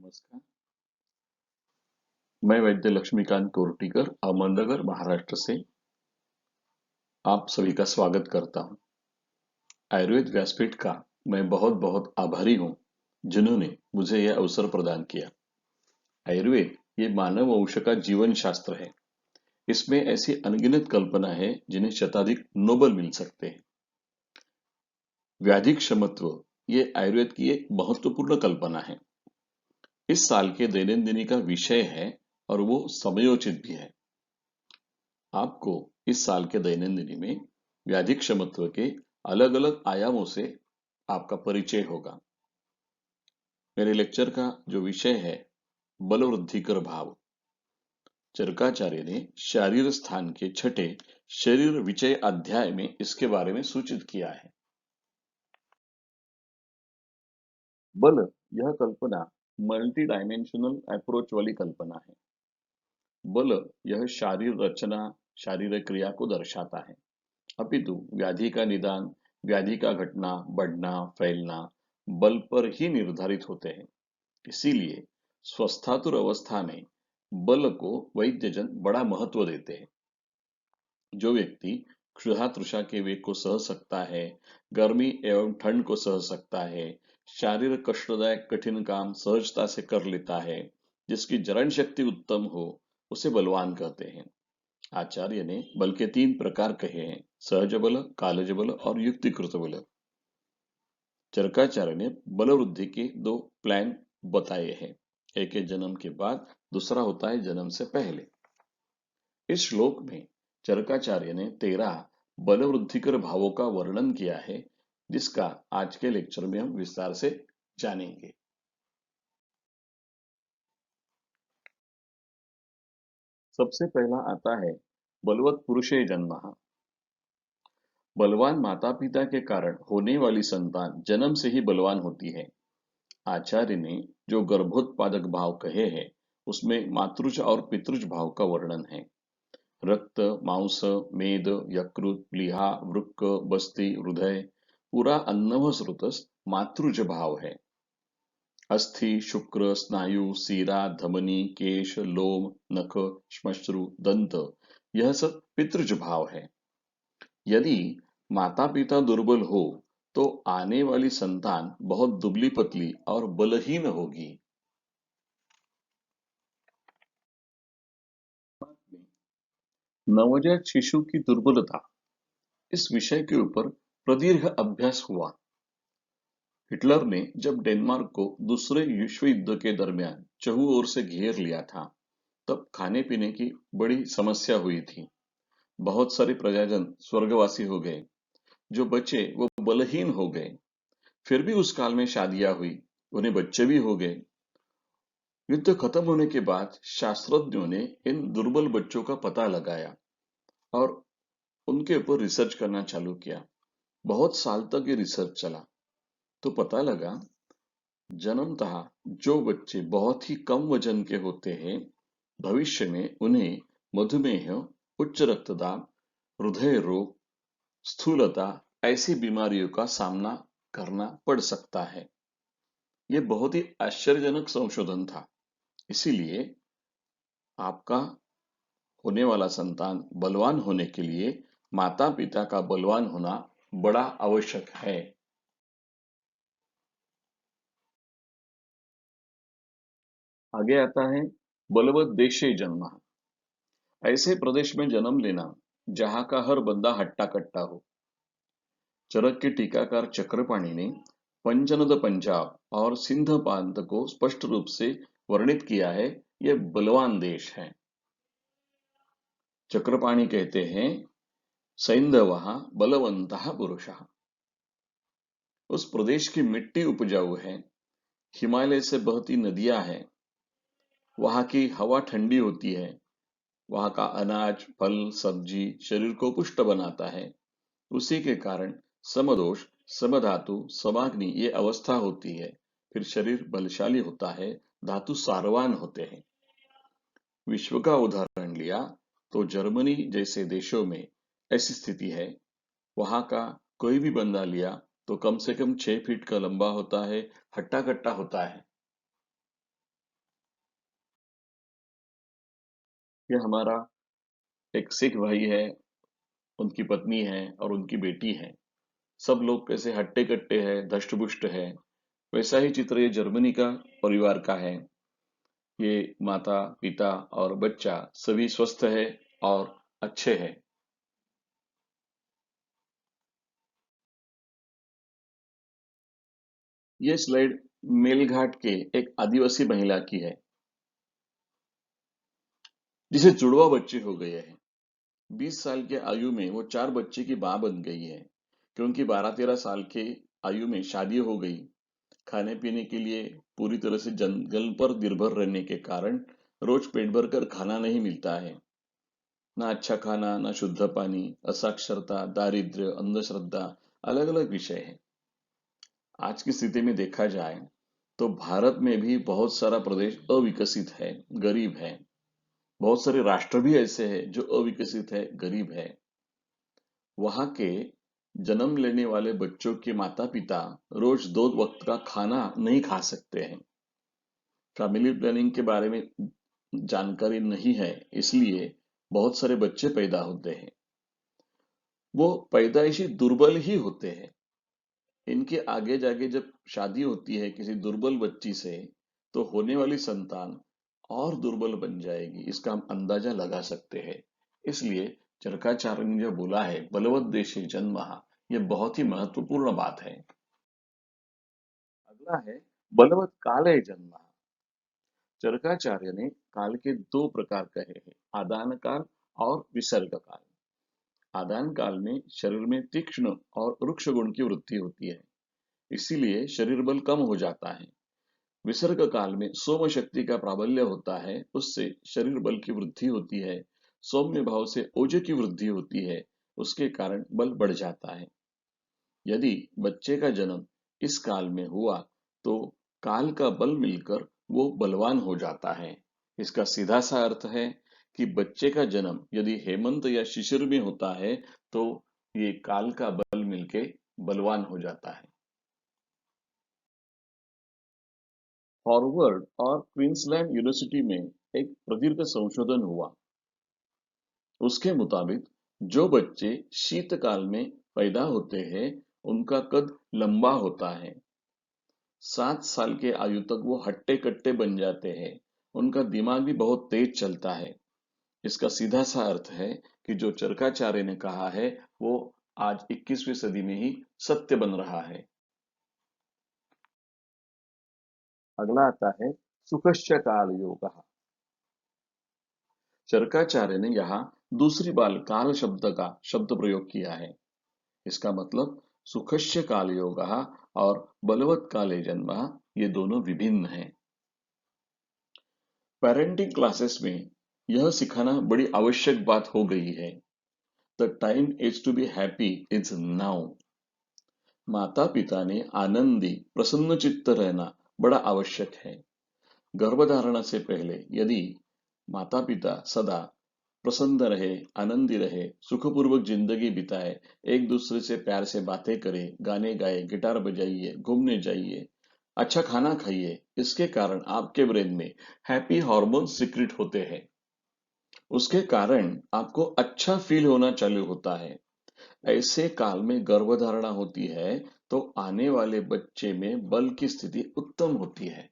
नमस्कार। मैं वैद्य लक्ष्मीकांत तोरटीकर अहमदनगर महाराष्ट्र से आप सभी का स्वागत करता हूं। आयुर्वेद व्यासपीठ का मैं बहुत बहुत आभारी हूं जिन्होंने मुझे यह अवसर प्रदान किया। आयुर्वेद ये मानव वंश का जीवन शास्त्र है। इसमें ऐसी अनगिनत कल्पना है जिन्हें शताधिक नोबेल मिल सकते हैं। व्याधि क्षमत्व ये आयुर्वेद की एक महत्वपूर्ण कल्पना है। इस साल के दैनंदिनी का विषय है और वो समयोचित भी है। आपको इस साल के दैनंदिनी में व्याधि क्षमत्व के अलग अलग आयामों से आपका परिचय होगा। मेरे लेक्चर का जो विषय है बल वृद्धिकर भाव, चरकाचार्य ने शारीर स्थान के छठे शरीर विचय अध्याय में इसके बारे में सूचित किया है। बल यह कल्पना मल्टी डायमेंशनल अप्रोच वाली कल्पना है। बल यह शारीर रचना, शारीरिक क्रिया को दर्शाता है, अपितु व्याधि का निदान, व्याधि का घटना, बढ़ना, फैलना बल पर ही निर्धारित होते हैं। इसीलिए स्वस्थातुर अवस्था में बल को वैद्यजन बड़ा महत्व देते हैं। जो व्यक्ति क्षुधा तृषा के वेग को सह सकता है, गर्मी एवं ठंड को सह सकता है, शारीरिक कष्टदायक कठिन काम सहजता से कर लेता है, जिसकी जरण शक्ति उत्तम हो, उसे बलवान कहते हैं। आचार्य ने बल के 3 प्रकार कहे हैं: सहज बल, कालज बल और युक्तिकृत बल। चरकाचार्य ने बल वृद्धि के 2 प्लान बताए हैं। एक है जन्म के बाद, दूसरा होता है जन्म से पहले। इस श्लोक में चरकाचार्य ने 13 बल वृद्धिकर भावों का वर्णन किया है, जिसका आज के लेक्चर में हम विस्तार से जानेंगे। सबसे पहला आता है बलवत पुरुषे जन्मः। बलवान माता पिता के कारण होने वाली संतान जन्म से ही बलवान होती है। आचार्य ने जो गर्भोत्पादक भाव कहे हैं, उसमें मातृज और पितृज भाव का वर्णन है। रक्त, मांस, मेद, यकृत, प्लीहा, वृक्क, बस्ती, हृदय, पूरा अन्नव स्रोतस मातृज भाव है। अस्थि, शुक्र, स्नायु, सीरा, धमनी, केश, लोम, नख, श्मश्रु, दंत, यह सब पितृज भाव है। यदि माता पिता दुर्बल हो तो आने वाली संतान बहुत दुबली पतली और बलहीन होगी। नवजात शिशु की दुर्बलता, इस विषय के ऊपर प्रदीर्घ अभ्यास हुआ। हिटलर ने जब डेनमार्क को दूसरे विश्व युद्ध के दरमियान चहुं ओर से घेर लिया था, तब खाने पीने की बड़ी समस्या हुई थी। बहुत सारे प्रजाजन स्वर्गवासी हो गए, जो बचे वो बलहीन हो गए। फिर भी उस काल में शादियां हुई, उन्हें बच्चे भी हो गए। युद्ध खत्म होने के बाद शास्त्रज्ञों ने इन दुर्बल बच्चों का पता लगाया और उनके ऊपर रिसर्च करना चालू किया। बहुत साल तक ये रिसर्च चला, तो पता लगा जन्मतः जो बच्चे बहुत ही कम वजन के होते हैं, भविष्य में उन्हें मधुमेह, उच्च रक्तदाब, हृदय रोग, स्थूलता ऐसी बीमारियों का सामना करना पड़ सकता है। यह बहुत ही आश्चर्यजनक संशोधन था। इसीलिए आपका होने वाला संतान बलवान होने के लिए माता पिता का बलवान होना बड़ा आवश्यक है। आगे आता है बलवत देशे जन्म। ऐसे प्रदेश में जन्म लेना जहां का हर बंदा हट्टा कट्टा हो। चरक के टीकाकार चक्रपाणी ने पंचनद पंजाब और सिंध प्रांत को स्पष्ट रूप से वर्णित किया है। यह बलवान देश है। चक्रपाणी कहते हैं सैंधवः बलवंतः पुरुषः। उस प्रदेश की मिट्टी उपजाऊ है, हिमालय से बहती नदियां हैं, वहां की हवा ठंडी होती है, वहां का अनाज, फल, सब्जी शरीर को पुष्ट बनाता है। उसी के कारण समदोष, समधातु, समाग्नि ये अवस्था होती है। फिर शरीर बलशाली होता है, धातु सारवान होते हैं। विश्व का उदाहरण लिया तो जर्मनी जैसे देशों में ऐसी स्थिति है। वहां का कोई भी बंदा लिया तो कम से कम 6 फीट का लंबा होता है, हट्टा कट्टा होता है। कि हमारा एक सिख भाई है, उनकी पत्नी है और उनकी बेटी है। सब लोग कैसे हट्टे-कट्टे हैं, धष्ट-पुष्ट हैं। वैसा ही चित्र ये जर्मनी का परिवार का है। ये माता, पिता और बच्चा सभी स्वस्थ है और अच्छे हैं। ये स्लाइड मेलघाट के एक आदिवासी महिला की है, जिसे जुड़वा बच्चे हो गए हैं। 20 साल की आयु में वो 4 बच्चे की मां बन गई है, क्योंकि 12-13 साल के आयु में शादी हो गई। खाने पीने के लिए पूरी तरह से जंगल पर निर्भर रहने के कारण रोज पेट भर कर खाना नहीं मिलता है। ना अच्छा खाना, ना शुद्ध पानी, असाक्षरता, दारिद्र्य, अंधश्रद्धा, अलग अलग विषय है। आज की स्थिति में देखा जाए तो भारत में भी बहुत सारा प्रदेश अविकसित है, गरीब है। बहुत सारे राष्ट्र भी ऐसे हैं जो अविकसित है, गरीब है। वहां के जन्म लेने वाले बच्चों के माता पिता रोज 2 वक्त का खाना नहीं खा सकते हैं। फैमिली प्लानिंग के बारे में जानकारी नहीं है, इसलिए बहुत सारे बच्चे पैदा होते हैं। वो पैदाइशी दुर्बल ही होते हैं। इनके आगे जाके जब शादी होती है किसी दुर्बल बच्ची से, तो होने वाली संतान और दुर्बल बन जाएगी, इसका हम अंदाजा लगा सकते हैं। इसलिए चरकाचार्य ने जो बोला है बलवत देशे जन्मः, ये बहुत ही महत्वपूर्ण बात है। अगला है बलवत काले जन्मः। चरकाचार्य ने काल के 2 प्रकार कहे हैं, आदान काल और विसर्ग काल। आदान काल में शरीर में तीक्ष्ण और रुक्ष गुण की वृद्धि होती है, इसीलिए शरीर बल कम हो जाता है। विसर्ग काल में सोम शक्ति का प्राबल्य होता है, उससे शरीर बल की वृद्धि होती है। सौम्य भाव से ओज की वृद्धि होती है, उसके कारण बल बढ़ जाता है। यदि बच्चे का जन्म इस काल में हुआ तो काल का बल मिलकर वो बलवान हो जाता है। इसका सीधा सा अर्थ है कि बच्चे का जन्म यदि हेमंत या शिशिर में होता है तो ये काल का बल मिलके बलवान हो जाता है। हार्वर्ड और क्वींसलैंड यूनिवर्सिटी में एक प्रदीर्घ संशोधन हुआ। उसके मुताबिक जो बच्चे शीतकाल में पैदा होते हैं, उनका कद लंबा होता है। 7 साल के आयु तक वो हट्टे कट्टे बन जाते हैं। उनका दिमाग भी बहुत तेज चलता है। इसका सीधा सा अर्थ है कि जो चरकाचार्य ने कहा है वो आज 21वीं सदी में ही सत्य बन रहा है। अगला आता है सुखश्च काल योग। चरकाचार्य ने यहाँ दूसरी बार काल शब्द का शब्द प्रयोग किया है। इसका मतलब सुखस्य काल योग और बलवत काले जन्म, ये दोनों विभिन्न हैं। पेरेंटिंग क्लासेस में यह सिखाना बड़ी आवश्यक बात हो गई है। The time is to be happy is now. माता पिता ने आनंदी प्रसन्न चित्त रहना बड़ा आवश्यक है। गर्भधारणा से पहले यदि माता पिता सदा प्रसन्न रहे, आनंदी रहे, सुखपूर्वक जिंदगी बिताए, एक दूसरे से प्यार से बातें करे, गाने गाए, गिटार बजाइए, घूमने जाइए, अच्छा खाना खाइए, इसके कारण आपके ब्रेन में हैप्पी हार्मोन सीक्रेट होते हैं। उसके कारण आपको अच्छा फील होना चालू होता है। ऐसे काल में गर्भधारणा होती है तो आने वाले बच्चे में बल की स्थिति उत्तम होती है।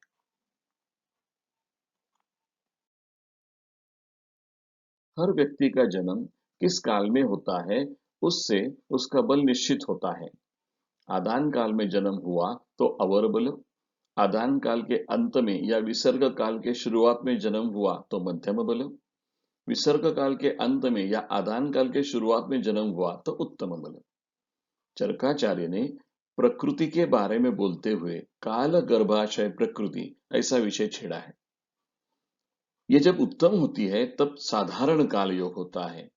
हर व्यक्ति का जन्म किस काल में होता है, उससे उसका बल निश्चित होता है। आदान काल में जन्म हुआ तो अवर बल, आदान काल के अंत में या विसर्ग काल के शुरुआत में जन्म हुआ तो मध्यम बल, विसर्ग काल के अंत में या आदान काल के शुरुआत में जन्म हुआ तो उत्तम बल। चरकाचार्य ने प्रकृति के बारे में बोलते हुए काल गर्भाशय प्रकृति ऐसा विषय छेड़ा है। ये जब उत्तम होती है तब साधारण काल योग होता है।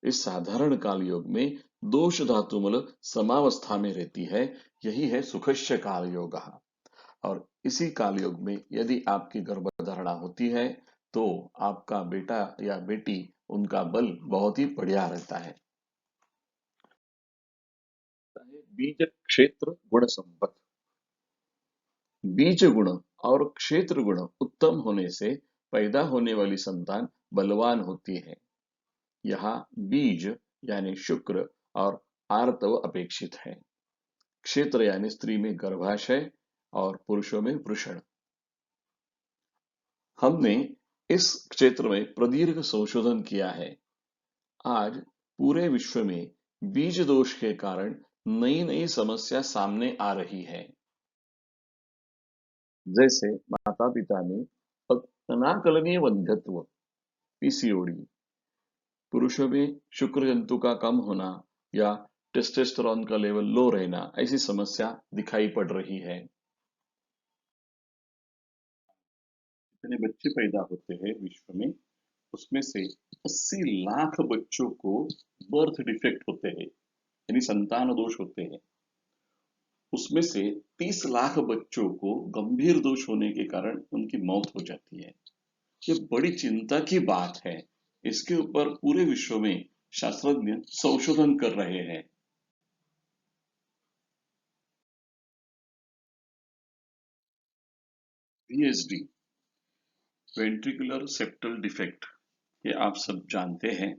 इस साधारण काल योग में दोष धातुमल समावस्था में रहती है, यही है सुखस्य काल योग। और इसी काल योग में यदि आपकी गर्भधारणा होती है तो आपका बेटा या बेटी, उनका बल बहुत ही बढ़िया रहता है। बीज क्षेत्र गुण संपत्ति। बीज गुण और क्षेत्र गुण उत्तम होने से पैदा होने वाली संतान बलवान होती है। यहाँ बीज यानी शुक्र और आर्तव अपेक्षित है। क्षेत्र यानी स्त्री में गर्भाशय और पुरुषों में वृषण। हमने इस क्षेत्र में प्रदीर्घ संशोधन किया है। आज पूरे विश्व में बीज दोष के कारण नई नई समस्या सामने आ रही है। जैसे माता पिता में अनाकलनीय वंध्यत्व, पीसीओडी, पुरुषों में शुक्र जंतु का कम होना या टेस्टोस्टेरोन का लेवल लो रहना, ऐसी समस्या दिखाई पड़ रही है। जितने बच्चे पैदा होते हैं विश्व में, उसमें से 80 लाख बच्चों को बर्थ डिफेक्ट होते हैं, यानी संतान दोष होते हैं। उसमें से 30 लाख बच्चों को गंभीर दोष होने के कारण उनकी मौत हो जाती है। ये बड़ी चिंता की बात है। इसके ऊपर पूरे विश्व में शास्त्रज्ञ संशोधन कर रहे हैं। वीएसडी, वेंट्रिकुलर सेप्टल डिफेक्ट, ये आप सब जानते हैं।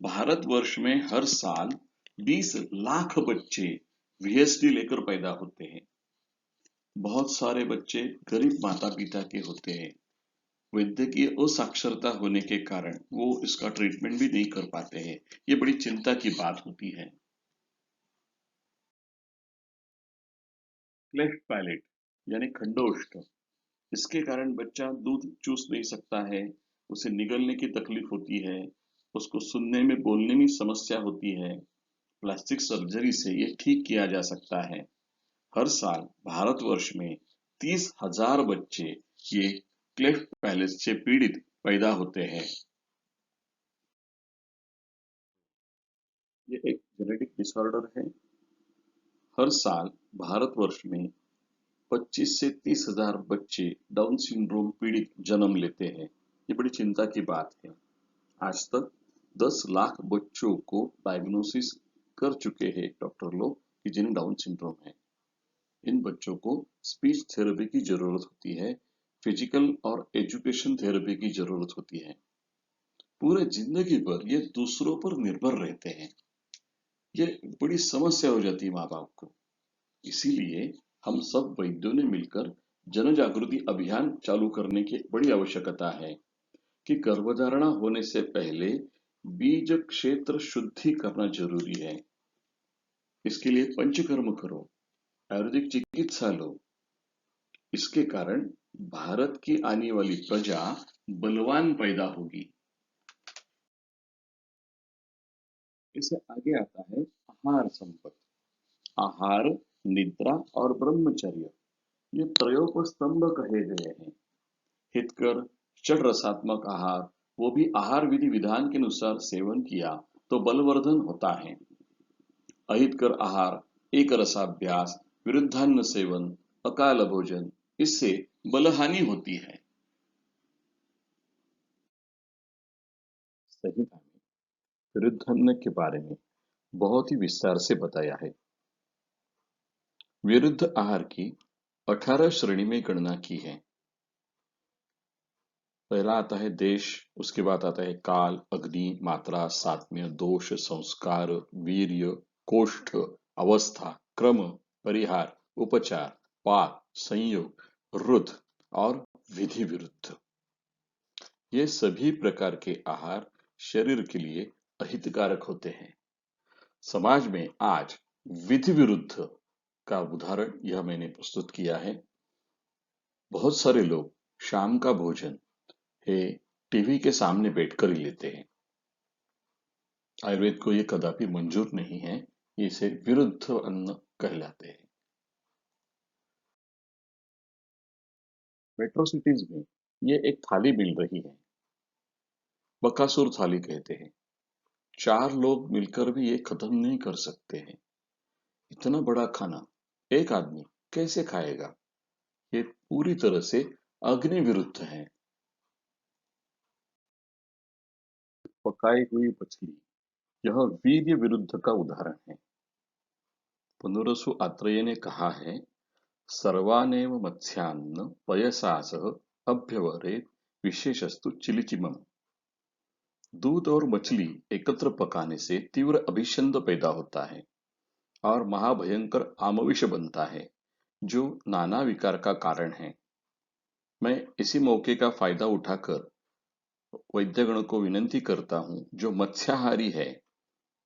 भारतवर्ष में हर साल 20 लाख बच्चे वीएसडी लेकर पैदा होते हैं। बहुत सारे बच्चे गरीब माता पिता के होते हैं। वैद्यकीय असाक्षरता होने के कारण वो इसका ट्रीटमेंट भी नहीं कर पाते हैं। ये बड़ी चिंता की बात होती है। क्लेफ्ट पैलेट यानी खंडोष्ठ, इसके कारण बच्चा दूध चूस नहीं सकता है, उसे निगलने की तकलीफ होती है, उसको सुनने में बोलने में समस्या होती है। प्लास्टिक सर्जरी से ये ठीक किया जा सकता है। हर साल भारतवर्ष में 30,000 बच्चे ये क्लेफ्ट पैलेट से पीड़ित पैदा होते हैं। ये एक जेनेटिक डिसऑर्डर है। हर साल भारतवर्ष में 25 से 30,000 बच्चे डाउन सिंड्रोम पीड़ित जन्म लेते हैं। ये बड़ी चिंता की बात है। आज तक 10 लाख बच्चों को डायग्नोसिस कर चुके हैं डॉक्टर लोग कि जिन्हें डाउन सिंड्रोम है। इन बच्चों को स्पीच थेरेपी की जरूरत होती है, फिजिकल और एजुकेशन थेरेपी की जरूरत होती है। पूरे जिंदगी भर ये दूसरों पर निर्भर रहते हैं। ये बड़ी समस्या हो जाती है माँ बाप को। इसीलिए हम सब वैद्यों ने मिलकर जन जागृति अभियान चालू करने की बड़ी आवश्यकता है कि गर्भधारणा होने से पहले बीज क्षेत्र शुद्धि करना जरूरी है। इसके लिए पंचकर्म करो, आयुर्वेदिक चिकित्सा लो। इसके कारण भारत की आने वाली प्रजा बलवान पैदा होगी। इससे आगे आता है आहार संपत्ति। आहार, निद्रा और ब्रह्मचर्य, ये त्रयोपस्तंभ कहे गए हैं। हितकर षड रसात्मक आहार, वो भी आहार विधि विधान के अनुसार सेवन किया तो बलवर्धन होता है। अहितकर आहार, एक रसाभ्यास, विरुद्धान्न सेवन, अकाल भोजन, इससे बलहानि होती है। संहिता में विरुद्धान्न के बारे में बहुत ही विस्तार से बताया है। विरुद्ध आहार की 18 श्रेणी में गणना की है। पहला आता है देश, उसके बाद आता है काल, अग्नि, मात्रा, सात्म्य, दोष, संस्कार, वीर्य, कोष्ठ, अवस्था, क्रम, परिहार, उपचार, पाक, संयोग, रुद्ध और विधि विरुद्ध। ये सभी प्रकार के आहार शरीर के लिए अहितकारक होते हैं। समाज में आज विधि विरुद्ध का उदाहरण यह मैंने प्रस्तुत किया है। बहुत सारे लोग शाम का भोजन है टीवी के सामने बैठकर ही लेते हैं। आयुर्वेद को ये कदापि मंजूर नहीं है। इसे विरुद्ध अन्न कहलाते हैं। मेट्रो सिटीज में ये एक थाली मिल रही है, बकासुर थाली कहते हैं। 4 लोग मिलकर भी ये खत्म नहीं कर सकते हैं। इतना बड़ा खाना एक आदमी कैसे खाएगा? ये पूरी तरह से अग्नि विरुद्ध है। पकाई हुई मछली, यह वीर्य विरुद्ध का उदाहरण है। पुनरसु आत्रेय ने कहा है, सर्वानेव मत्स्यान्न पयसा सह अभ्यवरेत् विशेषस्तु चिलिचिमम्। दूध और मछली एकत्र पकाने से तीव्र अभिसंध पैदा होता है और महाभयंकर आमविष बनता है, जो नाना विकार का कारण है। मैं इसी मौके का फायदा उठाकर वैद्यगण को विनंती करता हूँ, जो मत्स्याहारी है,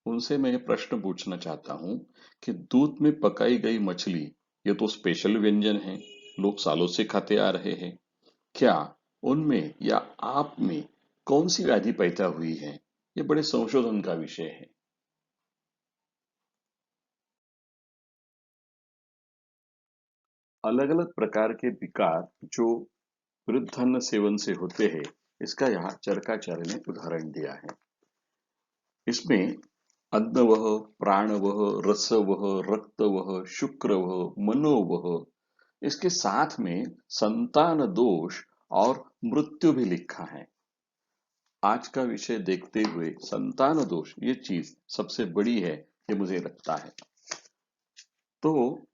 उनसे मैं ये प्रश्न पूछना चाहता हूँ कि दूध में पकाई गई मछली, ये तो स्पेशल व्यंजन है, लोग सालों से खाते आ रहे हैं। क्या उनमें या आप में कौन सी व्याधि पैदा हुई है? ये बड़े संशोधन का विषय है। अलग अलग प्रकार के विकार जो वृद्धन्न सेवन से होते हैं, इसका यहाँ चरकाचार्य ने उदाहरण दिया है। इसमें अन्नवः, प्राणवः, रसवः, रक्तवः, शुक्रवः, मनोवः, इसके साथ में संतान दोष और मृत्यु भी लिखा है। आज का विषय देखते हुए संतान दोष ये चीज सबसे बड़ी है, ये मुझे लगता है। तो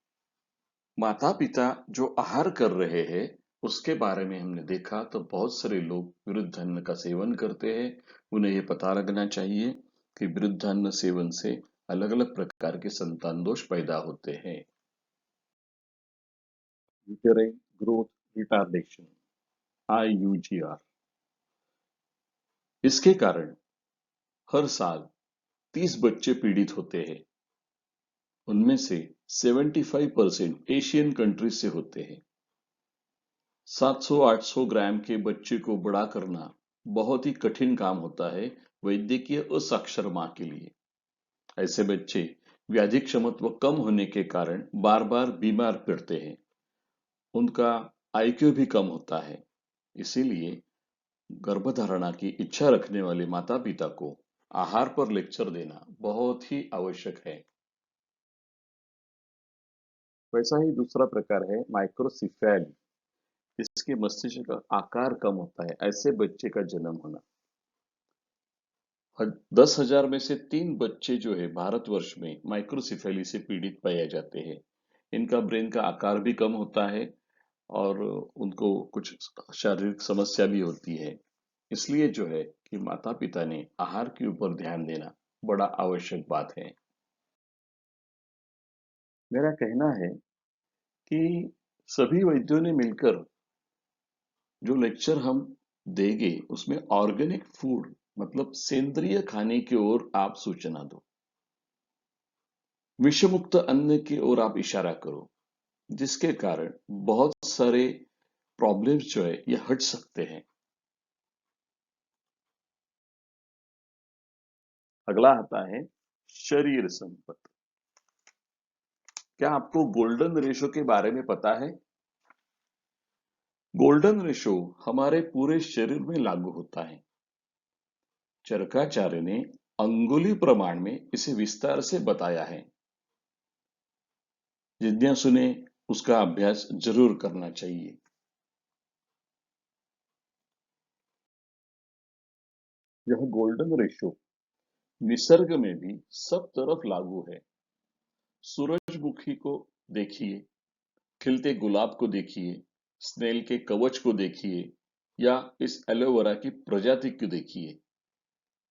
माता पिता जो आहार कर रहे हैं, उसके बारे में हमने देखा तो बहुत सारे लोग विरुद्ध अन्न का सेवन करते हैं। उन्हें ये पता लगना चाहिए कि विरुद्ध अन्न सेवन से अलग अलग प्रकार के संतान दोष पैदा होते हैं। यूटेराइन ग्रोथ रिटार्डेशन, IUGR, इसके कारण हर साल 30 बच्चे पीड़ित होते हैं। उनमें से 75% एशियन कंट्रीज से होते हैं। 700-800 ग्राम के बच्चे को बड़ा करना बहुत ही कठिन काम होता है वैद्यकीय असाक्षर मां के लिए। ऐसे बच्चे व्याधि क्षमत्व कम होने के कारण बार बार बीमार पड़ते हैं। उनका IQ भी कम होता है। इसीलिए गर्भधारणा की इच्छा रखने वाले माता पिता को आहार पर लेक्चर देना बहुत ही आवश्यक है। वैसा ही दूसरा प्रकार है माइक्रोसिफेली। इसके मस्तिष्क का आकार कम होता है, ऐसे बच्चे का जन्म होना। 10,000 में से 3 बच्चे जो है भारतवर्ष में माइक्रोसिफेली से पीड़ित पाए जाते हैं। इनका ब्रेन का आकार भी कम होता है और उनको कुछ शारीरिक समस्या भी होती है। इसलिए जो है कि माता पिता ने आहार के ऊपर ध्यान देना बड़ा आवश्यक बात है। मेरा कहना है कि सभी वैद्यों ने मिलकर जो लेक्चर हम देंगे, उसमें ऑर्गेनिक फूड मतलब सेंद्रिय खाने की ओर आप सूचना दो। विषमुक्त अन्न की ओर आप इशारा करो, जिसके कारण बहुत सारे प्रॉब्लम्स जो है ये हट सकते हैं। अगला आता है शरीर संपत्ति। क्या आपको गोल्डन रेशो के बारे में पता है? गोल्डन रेशो हमारे पूरे शरीर में लागू होता है। चरकाचार्य ने अंगुली प्रमाण में इसे विस्तार से बताया है। जिज्ञासु ने उसका अभ्यास जरूर करना चाहिए। यह गोल्डन रेशो निसर्ग में भी सब तरफ लागू है। सूरजमुखी को देखिए, खिलते गुलाब को देखिए, स्नेल के कवच को देखिए या इस एलोवेरा की प्रजाति को देखिए।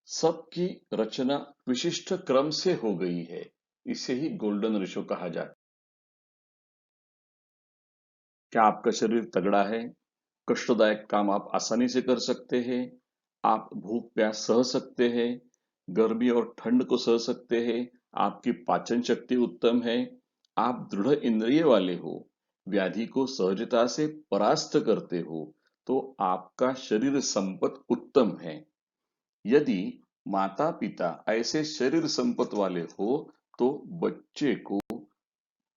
सबकी रचना विशिष्ट क्रम से हो गई है। इसे ही गोल्डन रेशो कहा जाता है। क्या आपका शरीर तगड़ा है? कष्टदायक काम आप आसानी से कर सकते हैं। आप भूख प्यास सह सकते हैं। गर्मी और ठंड को सह सकते हैं। आपकी पाचन शक्ति उत्तम है। आप दृढ़ इंद्रिय वाले हो। व्याधि को सहजता से परास्त करते हो। तो आपका शरीर संपत उत्तम है। यदि माता पिता ऐसे शरीर संपत वाले हो, तो बच्चे को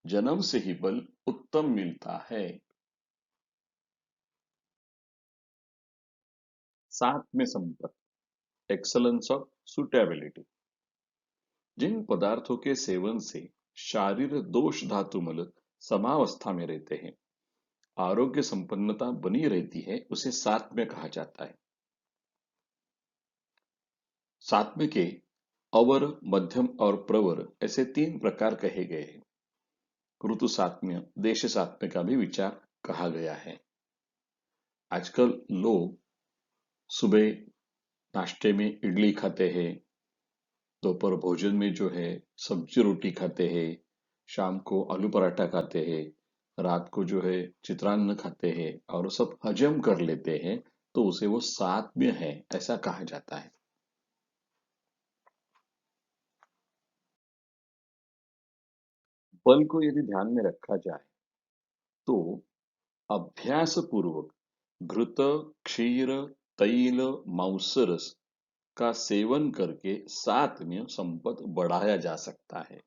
जन्म से ही बल उत्तम मिलता है। साथ में संपत्ति, एक्सलेंस ऑफ सुटेबिलिटी। जिन पदार्थों के सेवन से शारीर दोष धातुमल समावस्था में रहते हैं, आरोग्य संपन्नता बनी रहती है, उसे सात्म्य कहा जाता है। सात्म्य के अवर, मध्यम और प्रवर ऐसे 3 प्रकार कहे गए हैं। ऋतु सात्म्य, देश सात्म्य का भी विचार कहा गया है। आजकल लोग सुबह नाश्ते में इडली खाते हैं, दोपहर भोजन में जो है सब्जी रोटी खाते हैं, शाम को आलू पराठा खाते हैं, रात को जो है चित्रान्न खाते हैं और सब हजम कर लेते हैं, तो उसे वो सात्म्य है ऐसा कहा जाता है। बल को यदि ध्यान में रखा जाए तो अभ्यास पूर्वक घृत, क्षीर, तैल, मांसरस का सेवन करके सात्म्य संपत बढ़ाया जा सकता है।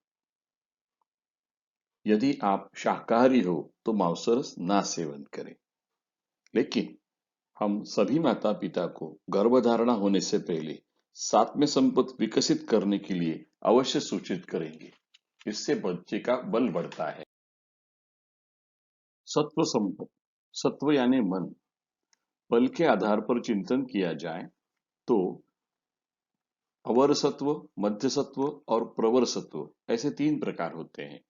यदि आप शाकाहारी हो तो मांसाहार ना सेवन करें। लेकिन हम सभी माता पिता को गर्भधारणा होने से पहले सातवें संपत विकसित करने के लिए अवश्य सूचित करेंगे। इससे बच्चे का बल बढ़ता है। सत्व संपत, सत्व यानी मन। बल के आधार पर चिंतन किया जाए तो अवर सत्व, मध्य सत्व और प्रवर सत्व ऐसे तीन प्रकार होते हैं।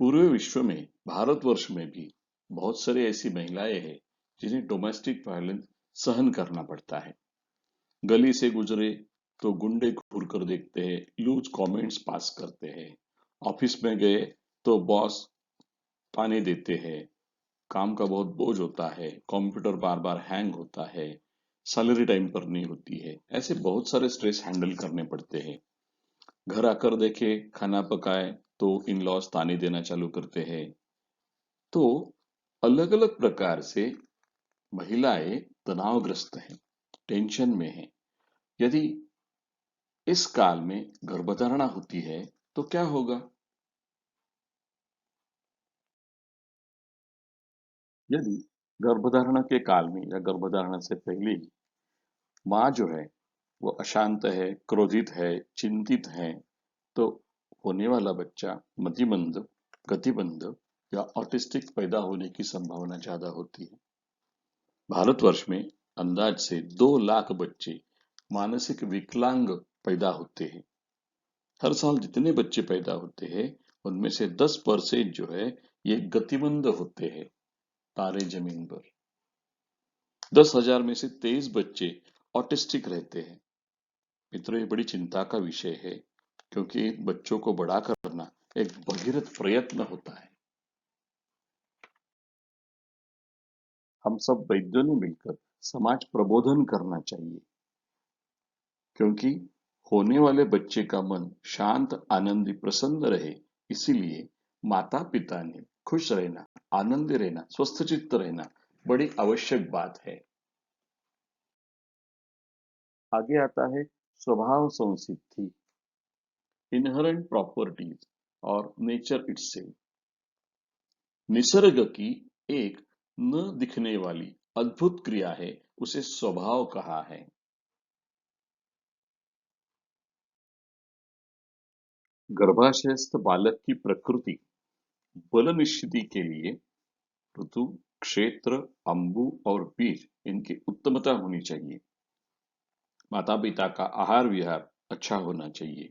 पूरे विश्व में, भारतवर्ष में भी बहुत सारी ऐसी महिलाएं हैं जिन्हें डोमेस्टिक वायलेंस सहन करना पड़ता है। गली से गुजरे तो गुंडे घूर कर देखते हैं, लूज कमेंट्स पास करते हैं। ऑफिस में गए तो बॉस ताने देते हैं, काम का बहुत बोझ होता है, कंप्यूटर बार बार हैंग होता है, सैलरी टाइम पर नहीं होती है। ऐसे बहुत सारे स्ट्रेस हैंडल करने पड़ते हैं। घर आकर देखे, खाना पकाए तो इन लॉज ताने देना चालू करते हैं। तो अलग अलग प्रकार से महिलाएं तनावग्रस्त हैं, टेंशन में हैं। यदि इस काल में गर्भधारणा होती है तो क्या होगा? यदि गर्भधारणा के काल में या गर्भधारणा से पहले ही माँ जो है वो अशांत है, क्रोधित है, चिंतित है, तो होने वाला बच्चा मतिमंद, गतिमंद या ऑटिस्टिक पैदा होने की संभावना ज्यादा होती है। भारतवर्ष में अंदाज से 2 लाख बच्चे मानसिक विकलांग पैदा होते हैं। हर साल जितने बच्चे पैदा होते हैं उनमें से 10% जो है ये गतिमंद होते हैं। तारे जमीन पर 10,000 में से 23 बच्चे ऑटिस्टिक रहते हैं। मित्रों, ये बड़ी चिंता का विषय है, क्योंकि बच्चों को बड़ा करना एक भगीरथ प्रयत्न होता है। हम सब वैद्यों ने मिलकर समाज प्रबोधन करना चाहिए, क्योंकि होने वाले बच्चे का मन शांत, आनंदी, प्रसन्न रहे, इसीलिए माता पिता ने खुश रहना, आनंदी रहना, स्वस्थ चित्त रहना बड़ी आवश्यक बात है। आगे आता है स्वभाव संसिद्धि, इनहेरेंट प्रॉपर्टीज और नेचर इटसेल्फ। निसर्ग की एक न दिखने वाली अद्भुत क्रिया है, उसे स्वभाव कहा है। गर्भाशयस्थ बालक की प्रकृति बल निश्चिति के लिए ऋतु, क्षेत्र, अंबु और बीज इनकी उत्तमता होनी चाहिए। माता पिता का आहार विहार अच्छा होना चाहिए।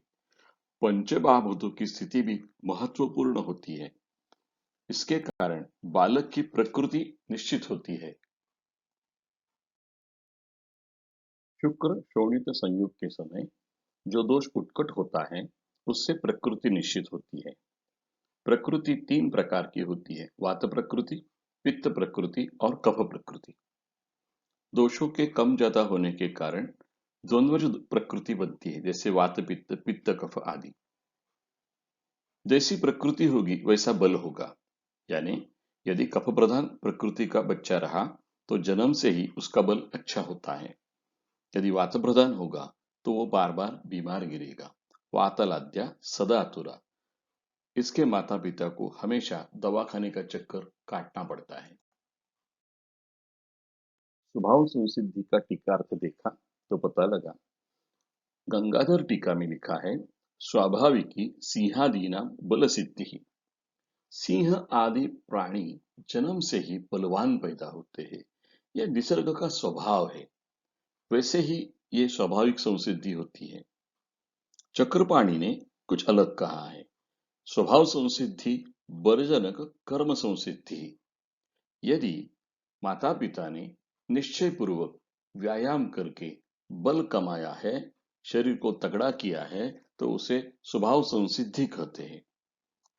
पंचमहाभूतों की स्थिति भी महत्वपूर्ण होती है। इसके कारण बालक की प्रकृति निश्चित होती है। शुक्र शोणित संयोग के समय जो दोष उत्कट होता है, उससे प्रकृति निश्चित होती है। प्रकृति 3 प्रकार की होती है: वात प्रकृति, पित्त प्रकृति और कफ प्रकृति। दोषों के कम ज्यादा होने के कारण द्वंद्वज प्रकृति बनती है, जैसे वात पित्त, पित्त कफ आदि। जैसी प्रकृति होगी वैसा बल होगा। यानी यदि कफ प्रधान प्रकृति का बच्चा रहा तो जन्म से ही उसका बल अच्छा होता है। यदि वात प्रधान होगा तो वो बार बार बीमार गिरेगा। वातलाद्या सदा आतुरा। इसके माता पिता को हमेशा दवाखाने का चक्कर काटना पड़ता है। स्वभाव संसिद्धि का टीकार्थ देखा तो पता लगा, गंगाधर टीका में लिखा है, स्वाभाविकी सिंहादीना बल सिद्धि ही। सिंह आदि प्राणी जन्म से ही बलवान पैदा होते हैं। यह निसर्ग का स्वभाव है। वैसे ही ये स्वाभाविक संसिद्धि होती है। चक्रपाणी ने कुछ अलग कहा है, स्वभाव संसिद्धि बलजनक कर्म संसिद्धि। यदि माता पिता ने निश्चय पूर्वक व्यायाम करके बल कमाया है, शरीर को तगड़ा किया है, तो उसे स्वभाव संसिद्धि कहते हैं।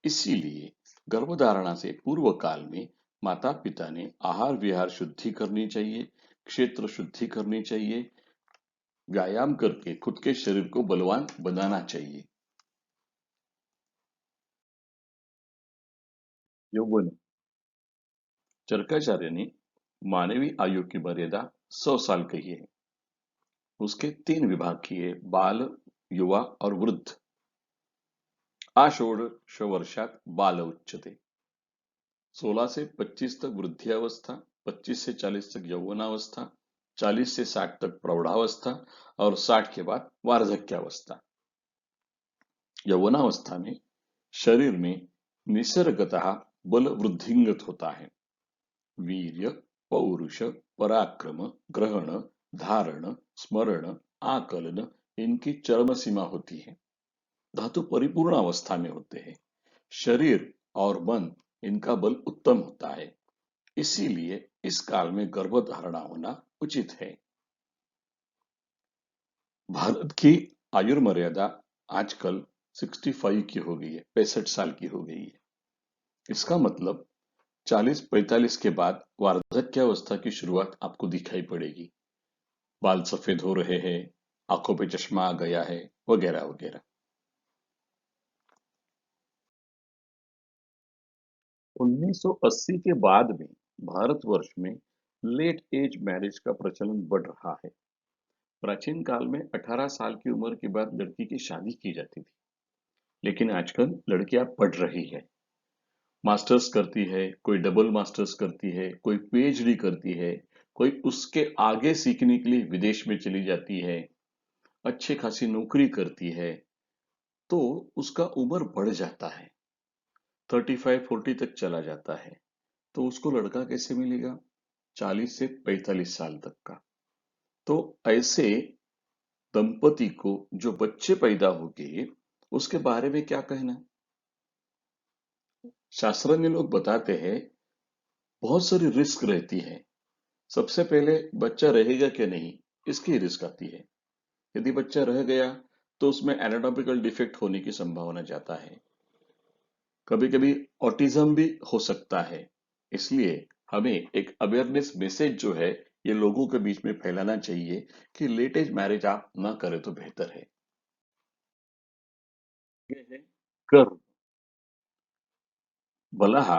इसीलिए गर्भधारणा से पूर्व काल में माता पिता ने आहार विहार शुद्धि करनी चाहिए, क्षेत्र शुद्धि करनी चाहिए, व्यायाम करके खुद के शरीर को बलवान बनाना चाहिए। यौवन। चरकाचार्य ने मानवीय आयु की मर्यादा 100 साल कही है। उसके 3 विभाग किए: बाल, युवा और वृद्ध। आषोडश वर्षात बाल उच्यते। 16 से 25 तक वृद्धावस्था, 25 से 40 तक यौवनावस्था, 40 से 60 तक प्रौढ़ावस्था और 60 के बाद वार्धक्यावस्था। यौवनावस्था में शरीर में निसर्गतः बल वृद्धिंगत होता है। वीर्य, पौरुष, पराक्रम, ग्रहण, धारण, स्मरण, आकलन इनकी चरम सीमा होती है। धातु परिपूर्ण अवस्था में होते हैं। शरीर और मन इनका बल उत्तम होता है। इसीलिए इस काल में गर्भधारणा होना उचित है। भारत की आयुर्मर्यादा आजकल 65 की हो गई है, 65 साल की हो गई है। इसका मतलब 40-45 के बाद वार्धक्यावस्था की शुरुआत आपको दिखाई पड़ेगी। बाल सफेद हो रहे हैं, आंखों पे चश्मा आ गया है, वगैरह वगैरह। 1980 के बाद में भारतवर्ष में लेट एज मैरिज का प्रचलन बढ़ रहा है। प्राचीन काल में 18 साल की उम्र के बाद लड़की की शादी की जाती थी, लेकिन आजकल लड़कियां पढ़ रही है, मास्टर्स करती है, कोई डबल मास्टर्स करती है, कोई पीएचडी करती है, कोई उसके आगे सीखने के लिए विदेश में चली जाती है, अच्छी खासी नौकरी करती है, तो उसका उम्र बढ़ जाता है, 35-40 तक चला जाता है। तो उसको लड़का कैसे मिलेगा? 40 से 45 साल तक का। तो ऐसे दंपति को जो बच्चे पैदा होंगे उसके बारे में क्या कहना? शास्त्रज्ञ लोग बताते हैं बहुत सारी रिस्क रहती है। सबसे पहले बच्चा रहेगा कि नहीं, इसकी रिस्क आती है। यदि बच्चा रह गया तो उसमें एनाटॉमिकल डिफेक्ट होने की संभावना ज्यादा है। कभी कभी ऑटिज्म भी हो सकता है। इसलिए हमें एक अवेयरनेस मैसेज जो है ये लोगों के बीच में फैलाना चाहिए कि लेट एज मैरिज आप ना करें तो बेहतर है। ये है कर्म। बलहा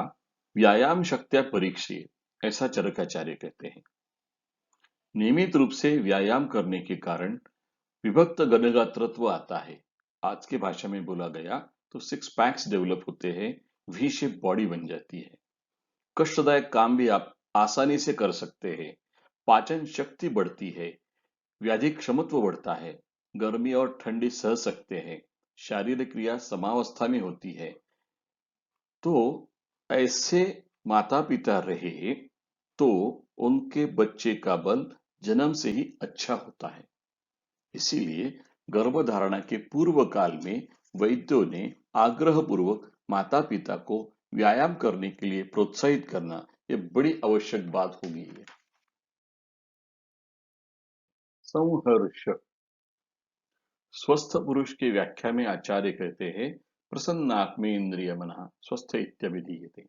व्यायाम शक्त्या परीक्षित, ऐसा चरकाचार्य कहते हैं। नियमित रूप से व्यायाम करने के कारण विभक्त गणगात्रत्व आता है। आज के भाषा में बोला गया तो 6 पैक्स डेवलप होते हैं, वी शेप बॉडी बन जाती है। कष्टदायक काम भी आप आसानी से कर सकते हैं। पाचन शक्ति बढ़ती है, व्याधि क्षमत्व बढ़ता है, गर्मी और ठंडी सह सकते हैं, शारीरिक क्रिया समावस्था में होती है। तो ऐसे माता पिता रहे तो उनके बच्चे का बल जन्म से ही अच्छा होता है। इसीलिए गर्भधारणा के पूर्व काल में वैद्यों ने आग्रह पूर्वक माता पिता को व्यायाम करने के लिए प्रोत्साहित करना ये बड़ी आवश्यक बात हो गई है। संहर्ष। स्वस्थ पुरुष की व्याख्या में आचार्य कहते हैं प्रसन्नात्मेन्द्रिय मनः स्वस्थ इत्यभिधीयते।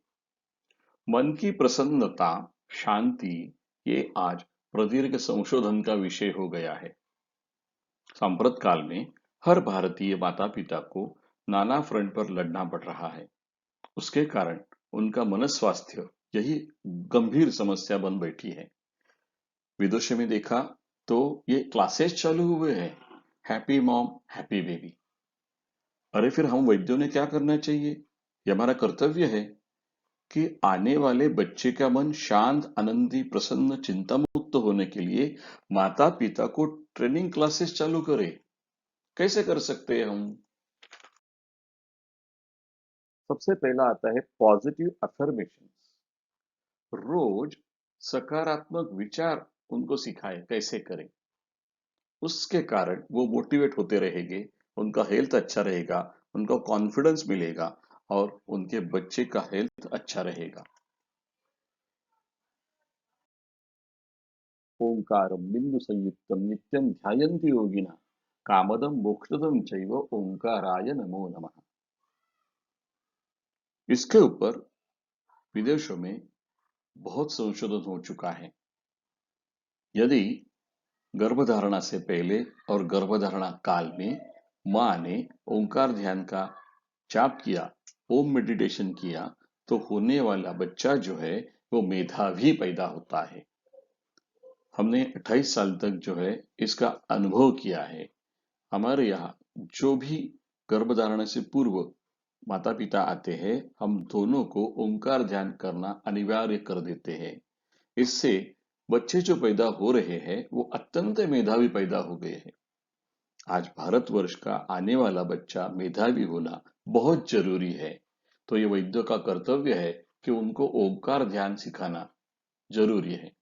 मन की प्रसन्नता, शांति, ये आज प्रदीर्घ संशोधन का विषय हो गया है। सांप्रत काल में हर भारतीय माता पिता को नाना फ्रंट पर लड़ना पड़ रहा है। उसके कारण उनका मनस्वास्थ्य यही गंभीर समस्या बन बैठी है। विदेशों में देखा तो ये क्लासेस चालू हुए हैं, हैप्पी मॉम हैप्पी बेबी। अरे फिर हम वैद्यों ने क्या करना चाहिए? ये हमारा कर्तव्य है कि आने वाले बच्चे का मन शांत, आनंदी, प्रसन्न, चिंता मुक्त होने के लिए माता पिता को ट्रेनिंग क्लासेस चालू करें। कैसे कर सकते हैं हम? सबसे पहला आता है पॉजिटिव अफर्मेशन। रोज सकारात्मक विचार उनको सिखाएं कैसे करें। उसके कारण वो मोटिवेट होते रहेंगे, उनका हेल्थ अच्छा रहेगा, उनको कॉन्फिडेंस मिलेगा और उनके बच्चे का हेल्थ अच्छा रहेगा। ओंकारं बिंदु संयुक्तं नित्यं ध्यायन्ति योगिनः कामदं मोक्षदं चैव ओंकाराय नमो नमः। इसके ऊपर विदेशों में बहुत संशोधन हो चुका है। यदि गर्भधारणा से पहले और गर्भधारणा काल में माँ ने ओंकार ध्यान का जाप किया, ओम मेडिटेशन किया, तो होने वाला बच्चा जो है वो मेधावी पैदा होता है। हमने 28 साल तक जो है इसका अनुभव किया है। हमारे यहाँ जो भी गर्भधारण से पूर्व माता पिता आते हैं, हम दोनों को ओंकार ध्यान करना अनिवार्य कर देते हैं। इससे बच्चे जो पैदा हो रहे हैं वो अत्यंत मेधावी पैदा हो गए हैं। आज भारतवर्ष का आने वाला बच्चा मेधावी होना बहुत जरूरी है। तो ये वैद्यों का कर्तव्य है कि उनको ओंकार ध्यान सिखाना जरूरी है।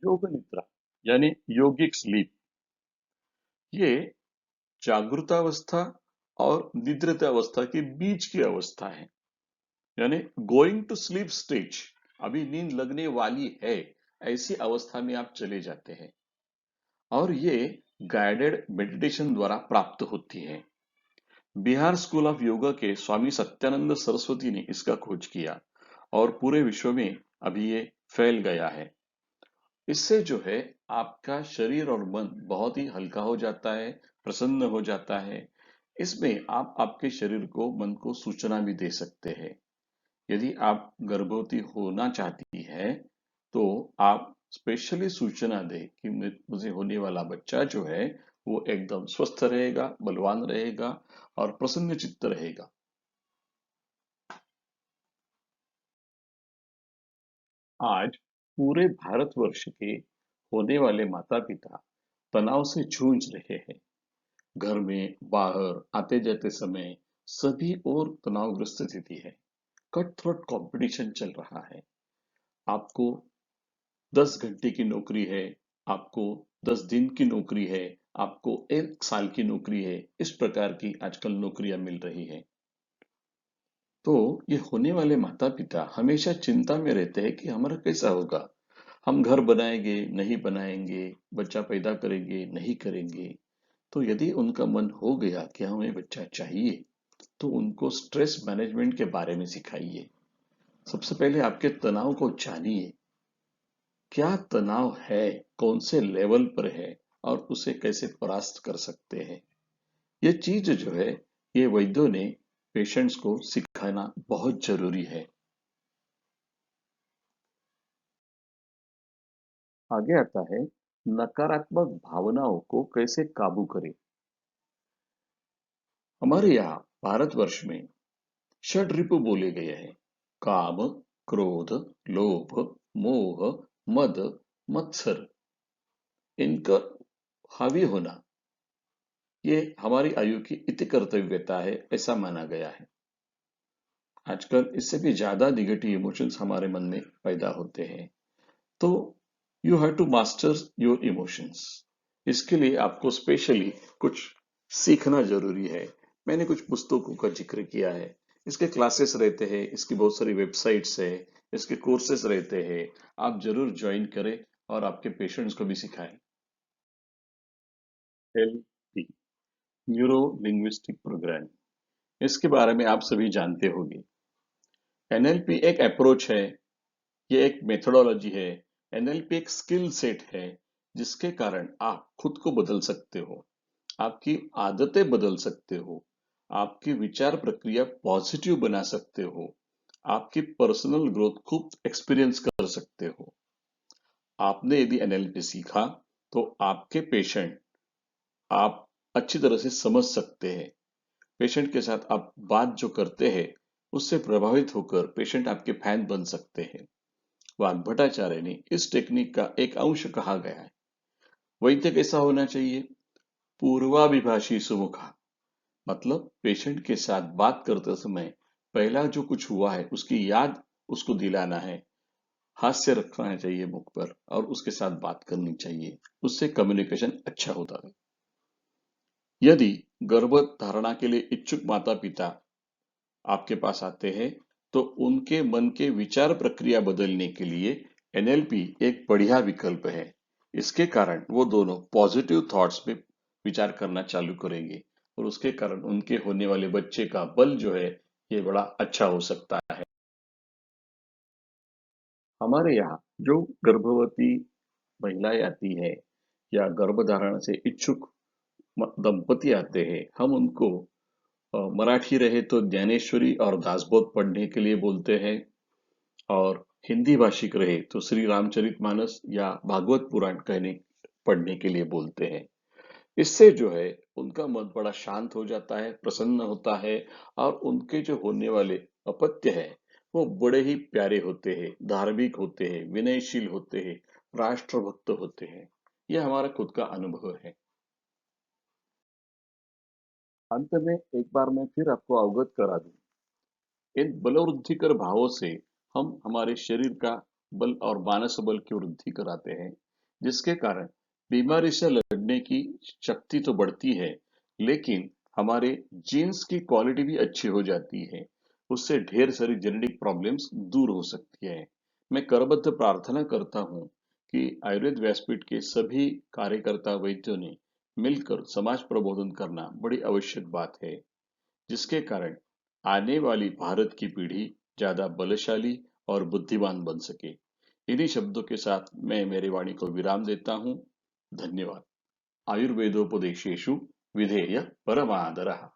योग निद्रा यानी योगिक स्लीप, ये जागृतावस्था और निद्रितावस्था के बीच की अवस्था है। यानी गोइंग टू स्लीप स्टेज, अभी नींद लगने वाली है, ऐसी अवस्था में आप चले जाते हैं। और ये गाइडेड मेडिटेशन द्वारा प्राप्त होती है। बिहार स्कूल ऑफ योगा के स्वामी सत्यानंद सरस्वती ने इसका खोज किया और पूरे विश्व में अभी ये फैल गया है। इससे जो है आपका शरीर और मन बहुत ही हल्का हो जाता है, प्रसन्न हो जाता है। इसमें आप आपके शरीर को, मन को सूचना भी दे सकते हैं। यदि आप गर्भवती होना चाहती है तो आप स्पेशली सूचना दें कि मुझे होने वाला बच्चा जो है वो एकदम स्वस्थ रहेगा, बलवान रहेगा और प्रसन्न चित्त रहेगा। आज पूरे भारतवर्ष के होने वाले माता पिता तनाव से जूझ रहे हैं। घर में, बाहर आते जाते समय सभी और तनावग्रस्त स्थिति है। कट थ्रोट कंपटीशन चल रहा है। आपको 10 घंटे की नौकरी है, आपको 10 दिन की नौकरी है, आपको 1 साल की नौकरी है, इस प्रकार की आजकल नौकरियां मिल रही है। तो ये होने वाले माता पिता हमेशा चिंता में रहते हैं कि हमारा कैसा होगा, हम घर बनाएंगे नहीं बनाएंगे, बच्चा पैदा करेंगे नहीं करेंगे। तो यदि उनका मन हो गया कि हमें बच्चा चाहिए, तो उनको स्ट्रेस मैनेजमेंट के बारे में सिखाइए। सबसे पहले आपके तनाव को जानिए, क्या तनाव है, कौन से लेवल पर है और उसे कैसे परास्त कर सकते हैं। ये चीज जो है ये वैद्यों ने पेशेंट्स को सिखाना बहुत जरूरी है। आगे आता है नकारात्मक भावनाओं को कैसे काबू करें। हमारे यहाँ भारतवर्ष में षड रिपु बोले गए हैं। काम, क्रोध, लोभ, मोह, मद, मत्सर, इनका हावी होना ये हमारी आयु की इति कर्तव्यता है, ऐसा माना गया है। आजकल इससे भी ज्यादा निगेटिव इमोशंस हमारे मन में पैदा होते हैं। तो you have to master your emotions. इसके लिए आपको स्पेशली कुछ सीखना जरूरी है। मैंने कुछ पुस्तकों का जिक्र किया है। इसके क्लासेस रहते हैं, इसकी बहुत सारी वेबसाइट्स है, इसके कोर्सेस रहते हैं। आप जरूर ज्वाइन करें और आपके पेशेंट्स को भी सिखाएं। एलपी, न्यूरो लिंग्विस्टिक प्रोग्राम, इसके बारे में आप सभी जानते होंगे। एनएलपी एक अप्रोच है, ये एक मेथोडोलॉजी है। एनएलपी एक स्किल सेट है जिसके कारण आप खुद को बदल सकते हो, आपकी आदतें बदल सकते हो, आपकी विचार प्रक्रिया पॉजिटिव बना सकते हो, आपकी पर्सनल ग्रोथ खूब एक्सपीरियंस कर सकते हो। आपने यदि एनएलपी सीखा तो आपके पेशेंट आप अच्छी तरह से समझ सकते हैं। पेशेंट के साथ आप बात जो करते हैं उससे प्रभावित होकर पेशेंट आपके फैन बन सकते हैं। वाग्भटाचार्य ने इस टेक्निक का एक अंश कहा गया है। वैद्य कैसा होना चाहिए? पूर्वाभिभाषी सुमुखा, मतलब पेशेंट के साथ बात करते समय पहला जो कुछ हुआ है उसकी याद उसको दिलाना है। हास्य रखना चाहिए मुख पर और उसके साथ बात करनी चाहिए, उससे कम्युनिकेशन अच्छा होता है। यदि गर्भधारणा के लिए इच्छुक माता पिता आपके पास आते हैं तो उनके मन के विचार प्रक्रिया बदलने के लिए एनएलपी एक बढ़िया विकल्प है। इसके कारण वो दोनों पॉजिटिव थॉट्स पे विचार करना चालू करेंगे और उसके कारण उनके होने वाले बच्चे का बल जो है ये बड़ा अच्छा हो सकता है। हमारे यहाँ जो गर्भवती महिलाएं आती है या गर्भधारण से इच्छुक दंपति आते हैं, हम उनको मराठी रहे तो ज्ञानेश्वरी और दासबोध पढ़ने के लिए बोलते हैं, और हिंदी भाषिक रहे तो श्री रामचरितमानस या भागवत पुराण कहने पढ़ने के लिए बोलते हैं। इससे जो है उनका मन बड़ा शांत हो जाता है, प्रसन्न होता है, और उनके जो होने वाले अपत्य है वो बड़े ही प्यारे होते हैं, धार्मिक होते हैं, विनयशील होते हैं, राष्ट्रभक्त होते हैं। यह हमारा खुद का अनुभव है। अंत में एक बार मैं फिर आपको अवगत करा दूं, इन बलवृद्धिकर भावों से हम हमारे शरीर का बल और मानस बल की वृद्धि कराते हैं, जिसके कारण बीमारी से लड़ने की शक्ति तो बढ़ती है, लेकिन हमारे जीन्स की क्वालिटी भी अच्छी हो जाती है। उससे ढेर सारी जेनेटिक प्रॉब्लम्स दूर हो सकती है। मैं करबद्ध प्रार्थना करता हूँ कि आयुर्वेद व्यासपीठ के सभी कार्यकर्ता वैद्यों ने मिलकर समाज प्रबोधन करना बड़ी आवश्यक बात है, जिसके कारण आने वाली भारत की पीढ़ी ज्यादा बलशाली और बुद्धिमान बन सके। इन्हीं शब्दों के साथ मैं मेरी वाणी को विराम देता हूँ। धन्यवाद। आयुर्वेदोपदेशेषु विधेय परमादरः।